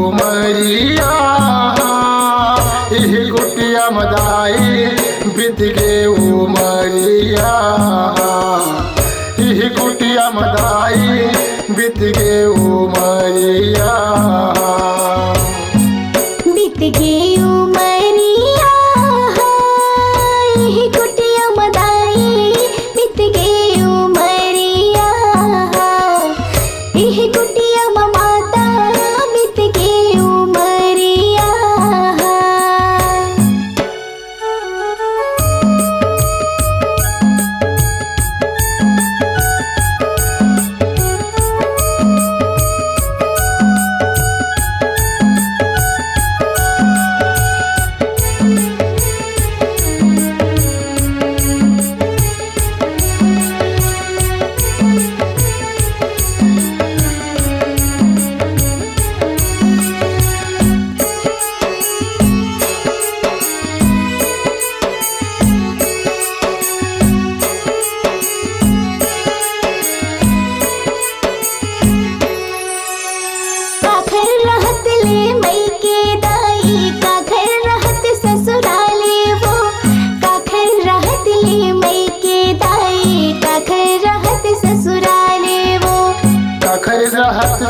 उमरिया इह कुटिया मदाई बीत गे उमरिया इह कुटिया मदाई बीत गे उमरिया बीत गे उमरिया इह कुटिया मदाई बीत गे उमरिया इह कुटिया माता बीत गे उमरिया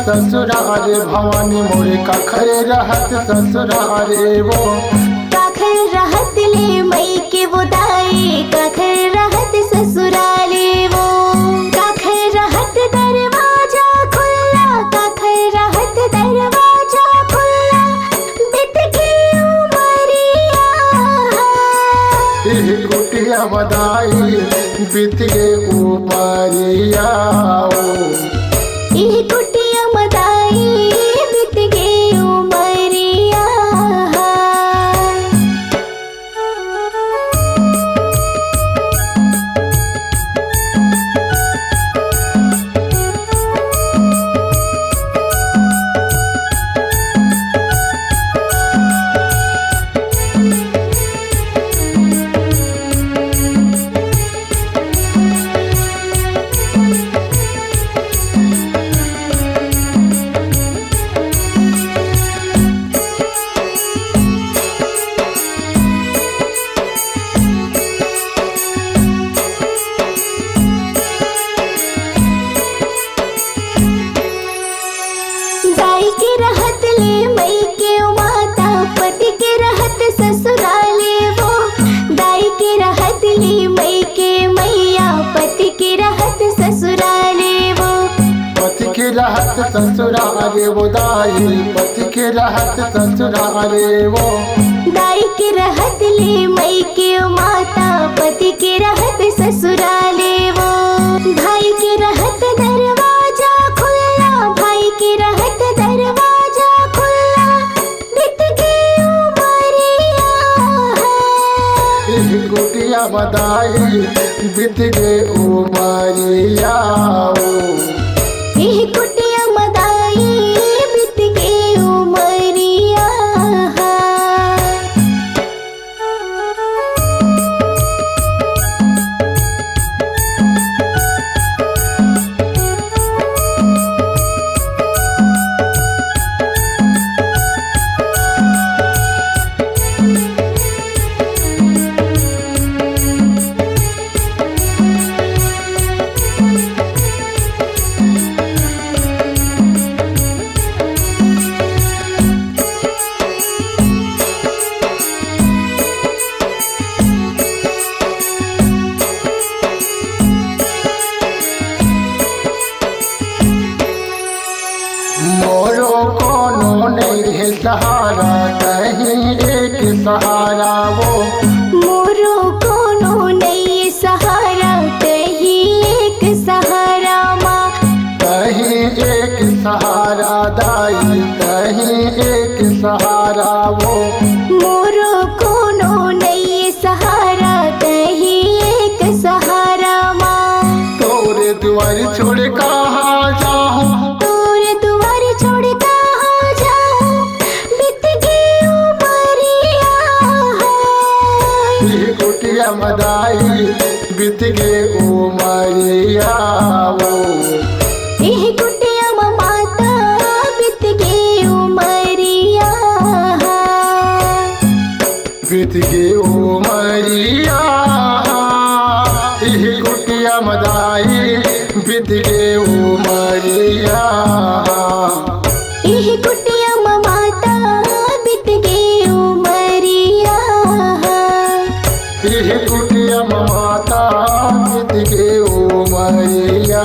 ससुरारे भवानी मोरे काखर रहत ससुरारे वो काखर रहत ले मई के वो दाई काखर रहत ससुराले वो काखर रहत दरवाजा खुला काखर रहत दरवाजा खुला बीत गे उमरिया इह कुटिया मदाई बीत गे उमरिया इह कुटिया मदाई बीत गे उमरिया दाई के रहत ले मई के माता पति के रहत ससुराले वो दाई के रहत ले मई के मैया पति के रहत ससुराले वो पति के रहत ससुरारे वो दाई पति के रहत ससुरारे वो दाई के रहत ले मई के माता पति के रहत ससुराले वो भाई के रहत दरवाजा खुला भाई के रहत दरवाजा खुला बीत गे उमरिया इह कुटिया मदाई बीत गे उमरिया इह कुटिया मदाई बीत गे उमरिया मोरो कोनो नहीं है सहारा कहीं एक सहारा वो मोरो कोनो नहीं सहारा कहीं एक सहारा माँ कहीं एक सहारा दाई कहीं एक सहारा वो मोरो कोनो नहीं सहारा कहीं एक सहारा माँ तोरे द्वार छोड़ कहाँ जाऊँ तोरे दुआर छोड़ कहाँ जाऊँ बीत गे उमरिया इह कुटिया मदाई बीत गे उमरिया वो इह कुटिया माता बीत गे उमरिया माई बीत गे उमरिया। एह कुटिया माता बीत गे उमरिया। एह कुटिया माता बीत गे उमरिया।